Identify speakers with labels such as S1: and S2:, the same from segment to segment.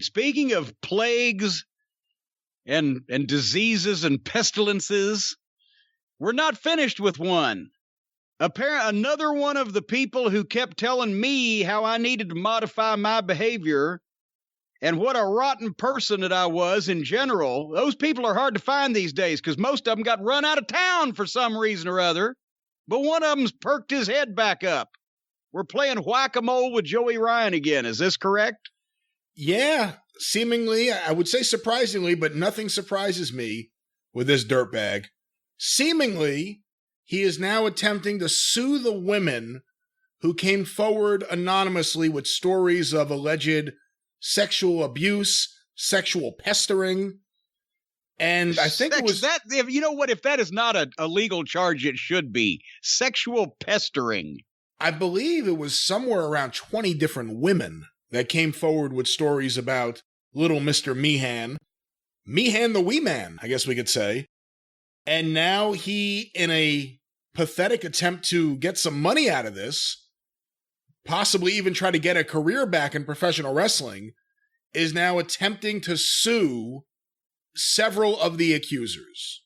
S1: Speaking of plagues and diseases and pestilences, we're not finished with one. Another one of the people who kept telling me how I needed to modify my behavior and what a rotten person that I was in general. Those people are hard to find these days because most of them got run out of town for some reason or other. But one of them's perked his head back up. We're playing whack-a-mole with Joey Ryan again. Is this correct?
S2: Yeah, seemingly, I would say surprisingly, but nothing surprises me with this dirtbag. Seemingly, he is now attempting to sue the women who came forward anonymously with stories of alleged sexual abuse, sexual pestering. And I think it was
S1: that. You know what? If that is not a legal charge, it should be sexual pestering.
S2: I believe it was somewhere around 20 different women that came forward with stories about little Mr. Meehan. Meehan the wee man, I guess we could say. And now he, in a pathetic attempt to get some money out of this, possibly even try to get a career back in professional wrestling, is now attempting to sue several of the accusers.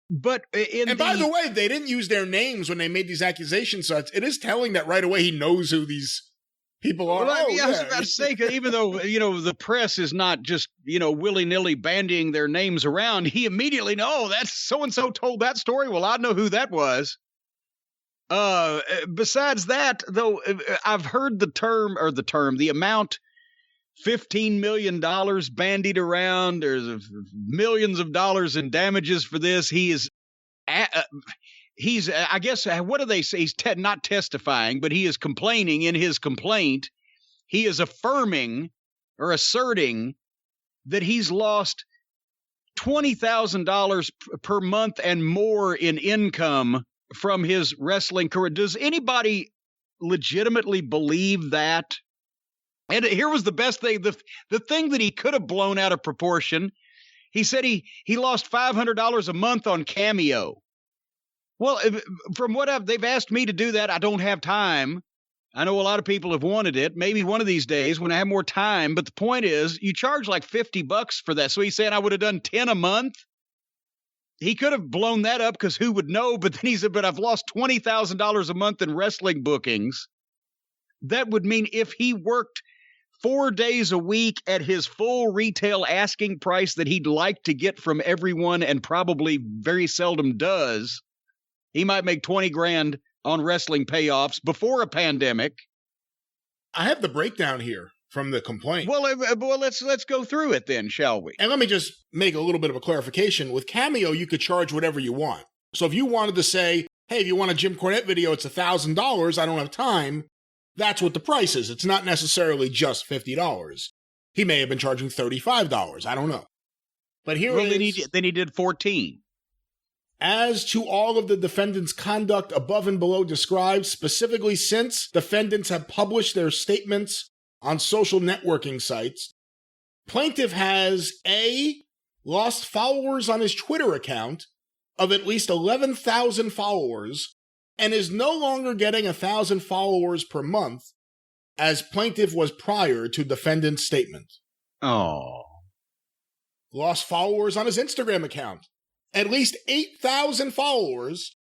S1: But
S2: by the way, they didn't use their names when they made these accusations, so it is telling that right away he knows who these people are.
S1: Well, I was about to say, even though, the press is not just, willy-nilly bandying their names around, he immediately knows, that's so-and-so told that story. Well, I know who that was. Besides that, though, I've heard the amount, $15 million bandied around. There's millions of dollars in damages for this. He's, I guess, what do they say? He's not testifying, but he is complaining in his complaint. He is affirming or asserting that he's lost $20,000 per month and more in income from his wrestling career. Does anybody legitimately believe that? And here was the best thing, the thing that he could have blown out of proportion. He said he lost $500 a month on Cameo. Well, from what they've asked me to do that, I don't have time. I know a lot of people have wanted it. Maybe one of these days when I have more time. But the point is, you charge like $50 for that. So he's saying I would have done 10 a month. He could have blown that up because who would know? But then he said, but I've lost $20,000 a month in wrestling bookings. That would mean if he worked 4 days a week at his full retail asking price that he'd like to get from everyone and probably very seldom does, he might make 20 grand on wrestling payoffs before a pandemic.
S2: I have the breakdown here from the complaint.
S1: Well, let's go through it then, shall we?
S2: And let me just make a little bit of a clarification. With Cameo, you could charge whatever you want. So if you wanted to say, hey, if you want a Jim Cornette video, it's $1,000, I don't have time, that's what the price is. It's not necessarily just $50. He may have been charging $35. I don't know. But here it is.
S1: Then he did 14.
S2: As to all of the defendants' conduct above and below described, specifically since defendants have published their statements on social networking sites, plaintiff has A, lost followers on his Twitter account of at least 11,000 followers and is no longer getting 1,000 followers per month as plaintiff was prior to defendant's statement.
S1: Oh.
S2: Lost followers on his Instagram account. At least 8,000 followers,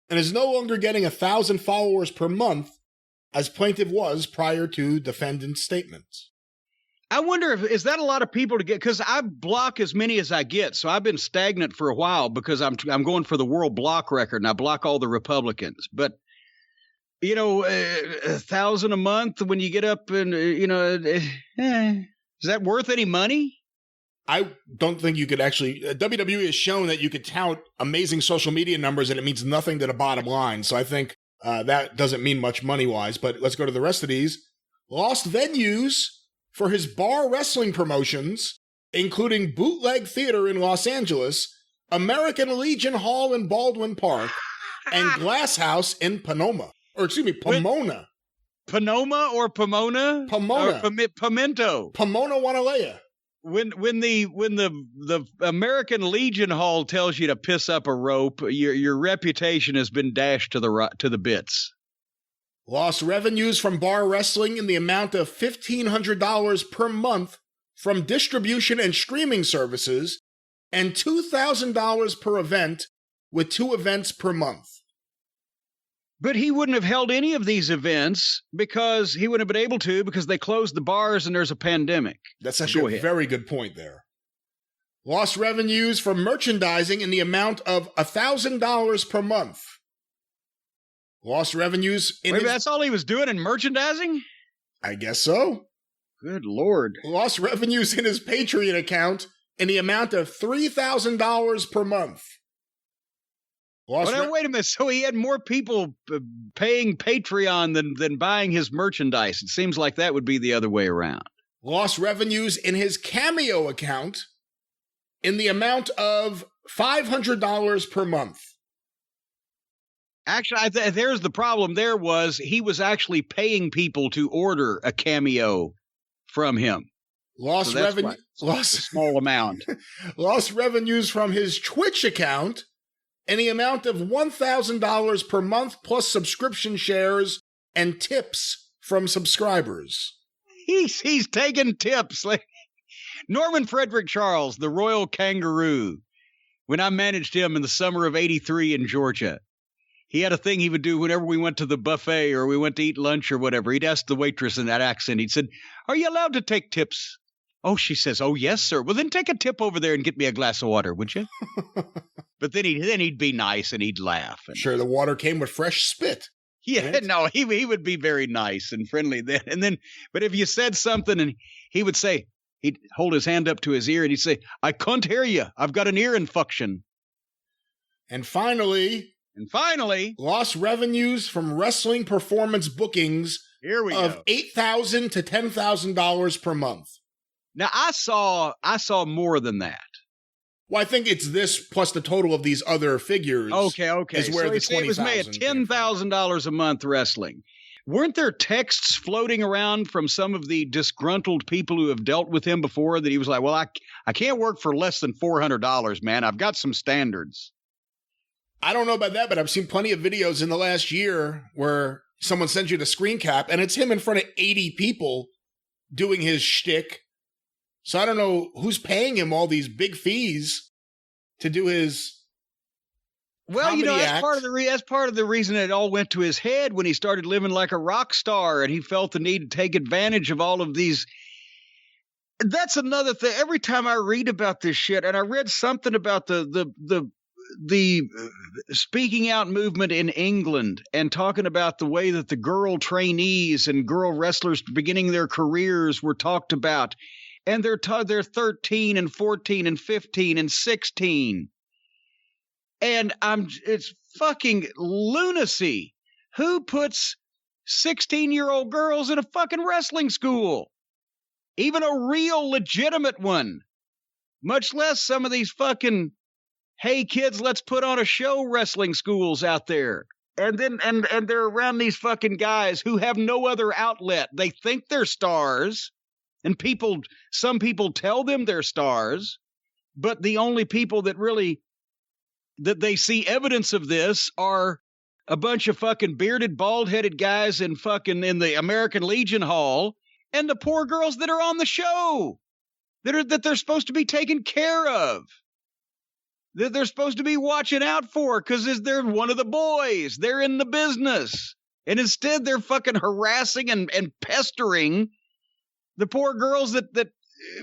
S2: and is no longer getting 1,000 followers per month, as plaintiff was prior to defendant's statements.
S1: I wonder is that a lot of people to get, because I block as many as I get, so I've been stagnant for a while because I'm going for the world block record, and I block all the Republicans. But, 1,000 a month when you get up and, is that worth any money?
S2: I don't think you could actually, WWE has shown that you could tout amazing social media numbers and it means nothing to the bottom line. So I think that doesn't mean much money-wise, but let's go to the rest of these. Lost venues for his bar wrestling promotions, including Bootleg Theater in Los Angeles, American Legion Hall in Baldwin Park, and Glass House in Pomona.
S1: Pomona or Pomona?
S2: Pomona.
S1: Or Pimento.
S2: Pomona, Wanalea.
S1: When the American Legion Hall tells you to piss up a rope, your reputation has been dashed to the bits.
S2: Lost revenues from bar wrestling in the amount of $1,500 per month from distribution and streaming services, and $2,000 per event, with 2 events per month.
S1: But he wouldn't have held any of these events because he wouldn't have been able to because they closed the bars and there's a pandemic.
S2: That's actually a very good point there. Lost revenues from merchandising in the amount of $1,000 per month. Lost revenues in
S1: that's all he was doing in merchandising?
S2: I guess so.
S1: Good Lord.
S2: Lost revenues in his Patreon account in the amount of $3,000 per month.
S1: Wait a minute. So he had more people paying Patreon than buying his merchandise. It seems like that would be the other way around.
S2: Lost revenues in his Cameo account in the amount of $500 per month.
S1: Actually, there's the problem. There was he was actually paying people to order a Cameo from him.
S2: Lost revenue,
S1: a small amount.
S2: Lost revenues from his Twitch account in the amount of $1,000 per month, plus subscription shares and tips from subscribers.
S1: He's taking tips. Like Norman Frederick Charles, the Royal Kangaroo, when I managed him in the summer of '83 in Georgia, he had a thing he would do whenever we went to the buffet or we went to eat lunch or whatever. He'd ask the waitress in that accent. He'd said, "Are you allowed to take tips?" Oh, she says, "Oh, yes, sir." "Well, then take a tip over there and get me a glass of water, would you?" But then he'd be nice and he'd laugh. And
S2: sure, the water came with fresh spit.
S1: Yeah, right? No, he would be very nice and friendly then. And then, but if you said something and he would say, he'd hold his hand up to his ear and he'd say, "I can't hear you. I've got an ear infection."
S2: And finally, lost revenues from wrestling performance bookings of $8,000 to $10,000 per month.
S1: Now, I saw more than that.
S2: Well, I think it's this plus the total of these other figures.
S1: Okay.
S2: Is where
S1: so
S2: the $20,000
S1: was made at $10,000 a month wrestling. Weren't there texts floating around from some of the disgruntled people who have dealt with him before that he was like, "Well, I can't work for less than $400, man. I've got some standards."
S2: I don't know about that, but I've seen plenty of videos in the last year where someone sends you the screen cap and it's him in front of 80 people doing his shtick. So I don't know who's paying him all these big fees to do his comedy
S1: that's part of the reason it all went to his head when he started living like a rock star and he felt the need to take advantage of all of these. That's another thing. Every time I read about this shit, and I read something about the speaking out movement in England and talking about the way that the girl trainees and girl wrestlers beginning their careers were talked about. And they're 13 and 14 and 15 and 16. And it's fucking lunacy. Who puts 16-year-old girls in a fucking wrestling school? Even a real legitimate one. Much less some of these fucking, "Hey kids, let's put on a show" wrestling schools out there. And then and they're around these fucking guys who have no other outlet. They think they're stars. And some people tell them they're stars, but the only people that they see evidence of this are a bunch of fucking bearded, bald-headed guys in the American Legion Hall and the poor girls that are on the show that they're supposed to be taken care of, that they're supposed to be watching out for because they're one of the boys. They're in the business. And instead they're fucking harassing and pestering the poor girls that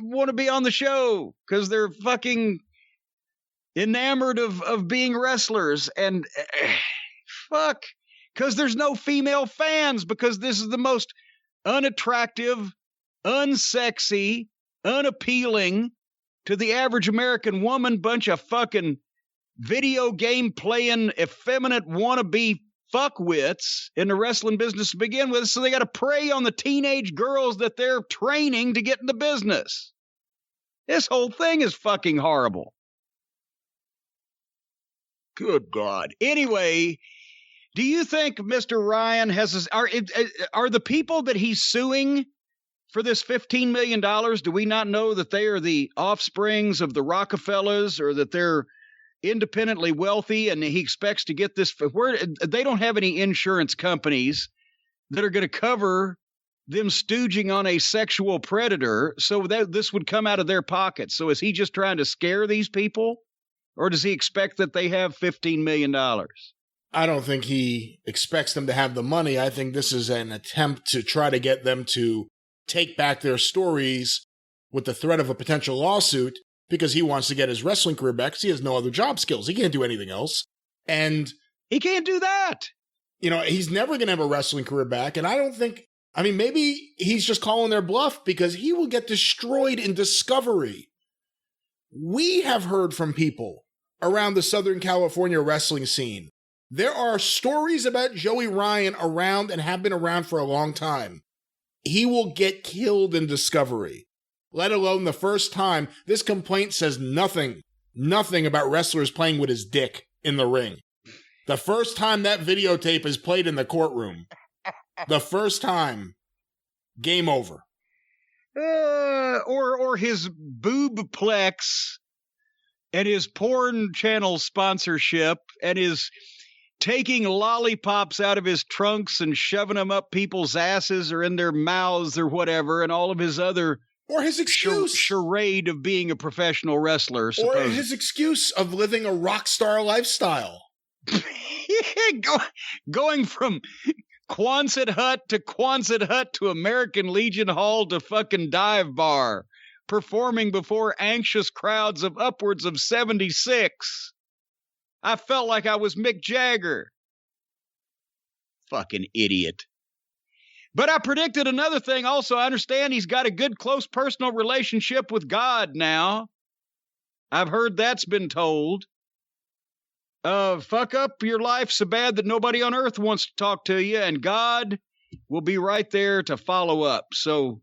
S1: want to be on the show because they're fucking enamored of being wrestlers and because there's no female fans because this is the most unattractive, unsexy, unappealing to the average American woman bunch of fucking video game playing effeminate wannabe fuckwits in the wrestling business to begin with, so they got to prey on the teenage girls that they're training to get in the business. This whole thing is fucking horrible. Good God. Anyway, do you think Mr. Ryan are the people that he's suing for this $15 million, do we not know that they are the offsprings of the Rockefellers or that they're independently wealthy and he expects to get this? They don't have any insurance companies that are going to cover them stooging on a sexual predator, so that this would come out of their pockets. So is he just trying to scare these people, or does he expect that they have $15 million?
S2: I don't think he expects them to have the money. I think this is an attempt to try to get them to take back their stories with the threat of a potential lawsuit, because he wants to get his wrestling career back because he has no other job skills. He can't do anything else. And
S1: he can't do that.
S2: You know, he's never going to have a wrestling career back. And I don't think, I mean, maybe he's just calling their bluff because he will get destroyed in Discovery. We have heard from people around the Southern California wrestling scene. There are stories about Joey Ryan around and have been around for a long time. He will get killed in Discovery, let alone the first time. This complaint says nothing about wrestlers playing with his dick in the ring. The first time that videotape is played in the courtroom, the first time, game over.
S1: Or his boobplex and his porn channel sponsorship and his taking lollipops out of his trunks and shoving them up people's asses or in their mouths or whatever, and all of his other
S2: or his excuse
S1: charade of being a professional wrestler,
S2: or his excuse of living a rock star lifestyle.
S1: Going from Quonset hut to American Legion Hall to fucking dive bar, performing before anxious crowds of upwards of 76. I felt like I was Mick Jagger. Fucking idiot. But I predicted another thing also. I understand he's got a good, close personal relationship with God now. I've heard that's been told. Fuck up your life so bad that nobody on earth wants to talk to you, and God will be right there to follow up. So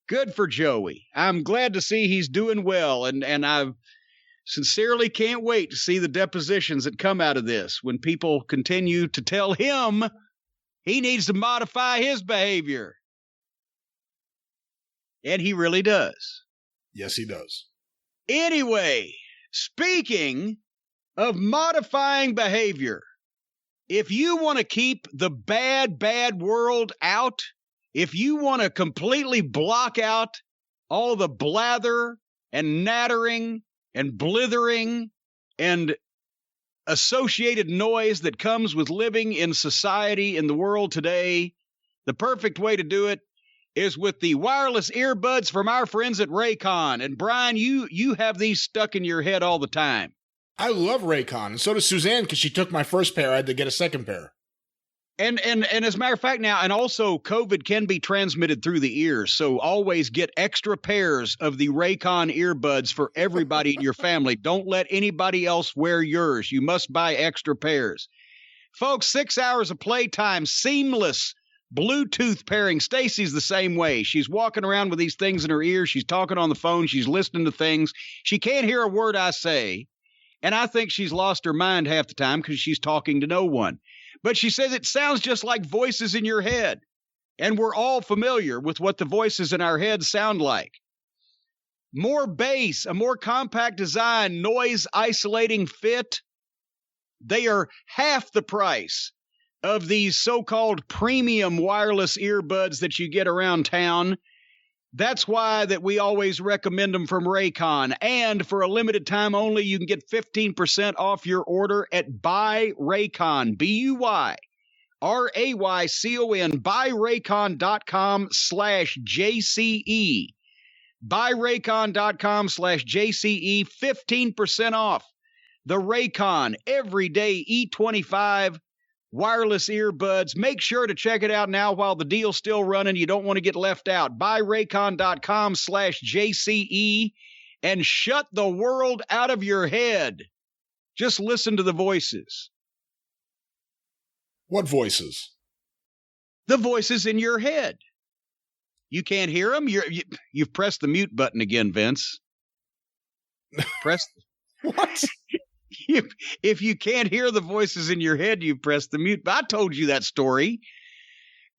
S1: good for Joey. I'm glad to see he's doing well, and I sincerely can't wait to see the depositions that come out of this when people continue to tell him he needs to modify his behavior. And he really does.
S2: Yes, he does.
S1: Anyway, speaking of modifying behavior, if you want to keep the bad world out, if you want to completely block out all the blather and nattering and blithering and associated noise that comes with living in society in the world today, the perfect way to do it is with the wireless earbuds from our friends at Raycon. And Brian, you have these stuck in your head all the time.
S2: I love Raycon, and so does Suzanne, because she took my first pair. I had to get a second pair.
S1: And as a matter of fact now, and also COVID can be transmitted through the ears, so always get extra pairs of the Raycon earbuds for everybody in your family. Don't let anybody else wear yours. You must buy extra pairs. Folks, 6 hours of playtime, seamless Bluetooth pairing. Stacy's the same way. She's walking around with these things in her ears. She's talking on the phone. She's listening to things. She can't hear a word I say. And I think she's lost her mind half the time because she's talking to no one. But she says it sounds just like voices in your head. And we're all familiar with what the voices in our heads sound like. More bass, a more compact design, noise isolating fit. They are half the price of these so-called premium wireless earbuds that you get around town. That's why that we always recommend them from Raycon. And for a limited time only, you can get 15% off your order at BuyRaycon, BuyRaycon, buyraycon.com/JCE. Buyraycon.com/JCE, 15% off the Raycon Everyday E25 wireless earbuds. Make sure to check it out now while the deal's still running. You don't want to get left out. Buyraycon.com/JCE and shut the world out of your head. Just listen to the voices.
S2: What voices?
S1: The voices in your head. You can't hear them? You've pressed the mute button again, Vince. Press.
S2: What?
S1: If you can't hear the voices in your head, you press the mute. I told you that story.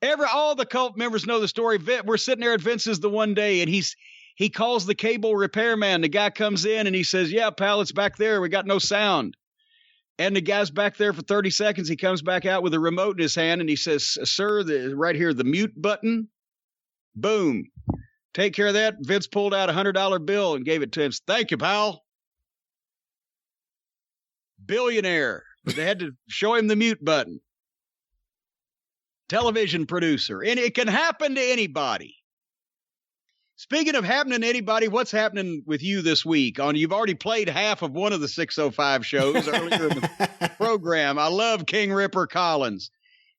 S1: All the cult members know the story. We're sitting there at Vince's the one day, and he calls the cable repairman. The guy comes in, and he says, "Yeah, pal, it's back there. We got no sound." And the guy's back there for 30 seconds. He comes back out with a remote in his hand and he says, sir, right here, the mute button. Boom. Take care of that. Vince pulled out a $100 bill and gave it to him. Thank you, pal. Billionaire. They had to show him the mute button. Television producer. And it can happen to anybody. Speaking of happening to anybody, what's happening with you this week? You've already played half of one of the 605 shows earlier in the program. I love King Ripper Collins.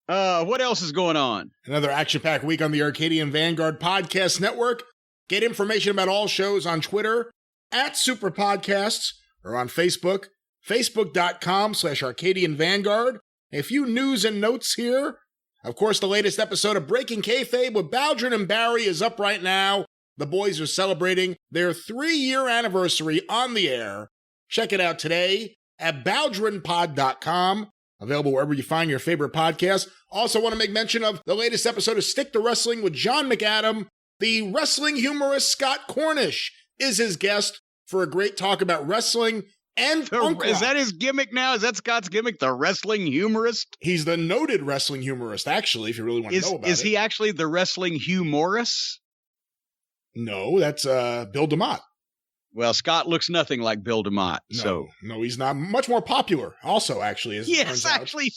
S1: What else is going on?
S2: Another action-packed week on the Arcadian Vanguard Podcast Network. Get information about all shows on Twitter at Superpodcasts or on Facebook, facebook.com/Arcadian Vanguard. A few news and notes here. Of course, the latest episode of Breaking Kayfabe with Baldwin and Barry is up right now. The boys are celebrating their 3-year anniversary on the air. Check it out today at baldwinpod.com. Available wherever you find your favorite podcast. Also want to make mention of the latest episode of Stick to Wrestling with John McAdam. The wrestling humorist Scott Cornish is his guest for a great talk about wrestling and punk rock.
S1: Is that his gimmick now? Is that Scott's gimmick, the wrestling humorist?
S2: He's the noted wrestling humorist, actually, if you really want to know about it.
S1: Is he actually the wrestling humorist?
S2: No, that's Bill DeMott.
S1: Well, Scott looks nothing like Bill DeMott.
S2: No, he's not. Much more popular, also, actually.
S1: Yes, actually,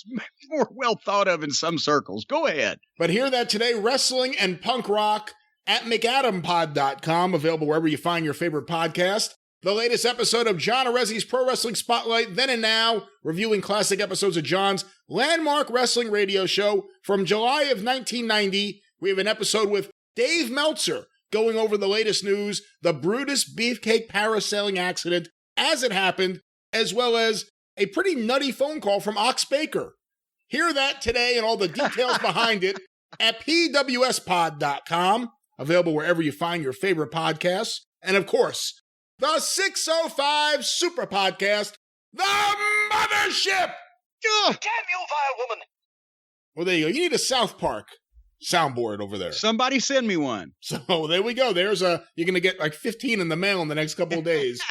S1: more well thought of in some circles. Go ahead.
S2: But hear that today, wrestling and punk rock at McAdamPod.com, available wherever you find your favorite podcast. The latest episode of John Arezzi's Pro Wrestling Spotlight, Then and Now, reviewing classic episodes of John's landmark wrestling radio show from July of 1990. We have an episode with Dave Meltzer, going over the latest news, the Brutus Beefcake parasailing accident as it happened, as well as a pretty nutty phone call from Ox Baker. Hear that today and all the details behind it at pwspod.com, available wherever you find your favorite podcasts. And of course, the 605 Super Podcast, the Mothership!
S3: Damn you, vile woman!
S2: Well, there you go. You need a South Park soundboard over there.
S1: Somebody send me one.
S2: So there we go. You're going to get like 15 in the mail in the next couple of days.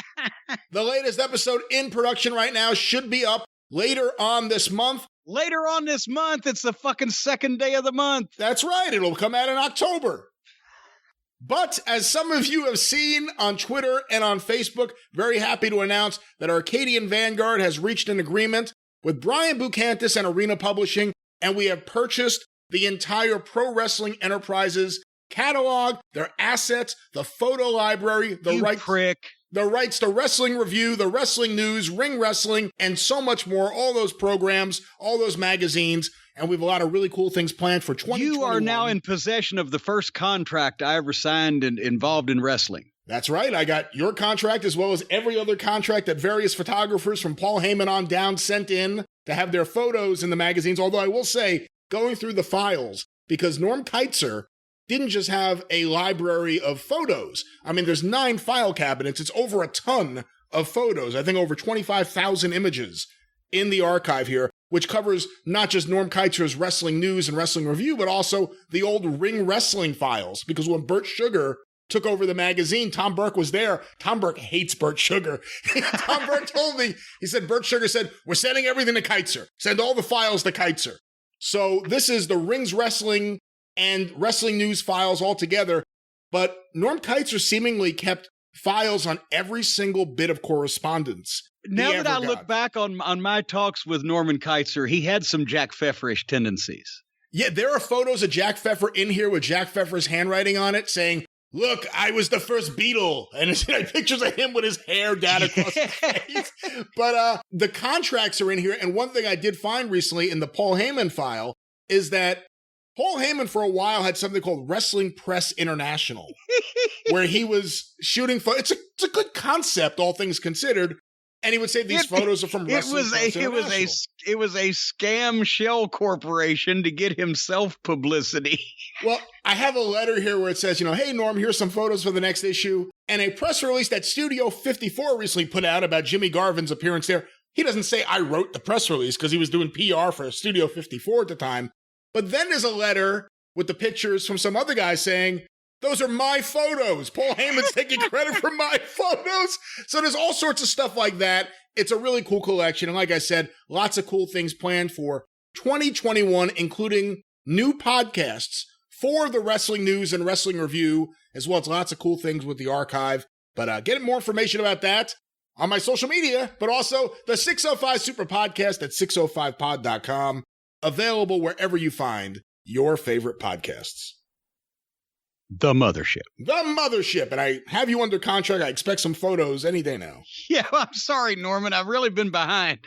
S2: The latest episode in production right now should be up later on this month.
S1: Later on this month? It's the fucking second day of the month.
S2: That's right. It'll come out in October. But as some of you have seen on Twitter and on Facebook, very happy to announce that Arcadian Vanguard has reached an agreement with Brian Bucantis and Arena Publishing, and we have purchased the entire Pro Wrestling Enterprises catalog, their assets, the photo library, the rights to Wrestling Review, the Wrestling News, Ring Wrestling, and so much more. All those programs, all those magazines, and we have a lot of really cool things planned for 2021.
S1: You are now in possession of the first contract I ever signed and involved in wrestling.
S2: That's right. I got your contract as well as every other contract that various photographers from Paul Heyman on down sent in to have their photos in the magazines. Although I will say, going through the files, because Norm Keitzer didn't just have a library of photos. I mean, there's 9 file cabinets. It's over a ton of photos. I think over 25,000 images in the archive here, which covers not just Norm Keitzer's Wrestling News and Wrestling Review, but also the old Ring Wrestling files. Because when Bert Sugar took over the magazine, Tom Burke was there. Tom Burke hates Bert Sugar. Tom Burke told me, he said, Bert Sugar said, we're sending everything to Keitzer. Send all the files to Keitzer. So this is the Rings Wrestling and Wrestling News files all together. But Norm Keitzer seemingly kept files on every single bit of correspondence.
S1: Now that I look back on my talks with Norman Keitzer, he had some Jack Pfefferish tendencies.
S2: Yeah, there are photos of Jack Pfeffer in here with Jack Pfeffer's handwriting on it saying, look, I was the first Beatle. And it's pictures of him with his hair down across his face. But the contracts are in here. And one thing I did find recently in the Paul Heyman file is that Paul Heyman for a while had something called Wrestling Press International, where he was shooting it's a good concept, all things considered. And he would say these photos are from Wrestling Press International.
S1: It was a scam shell corporation to get himself publicity.
S2: Well, I have a letter here where it says, hey, Norm, here's some photos for the next issue. And a press release that Studio 54 recently put out about Jimmy Garvin's appearance there. He doesn't say I wrote the press release because he was doing PR for Studio 54 at the time. But then there's a letter with the pictures from some other guy saying, Those are my photos. Paul Heyman's taking credit for my photos. So there's all sorts of stuff like that. It's a really cool collection. And like I said, lots of cool things planned for 2021, including new podcasts for the wrestling news and wrestling review, as well as lots of cool things with the archive. But get more information about that on my social media, but also the 605 Super Podcast at 605pod.com, available wherever you find your favorite podcasts.
S1: The Mothership.
S2: The Mothership. And I have you under contract. I expect some photos any day now.
S1: Yeah, I'm sorry, Norman. I've really been behind.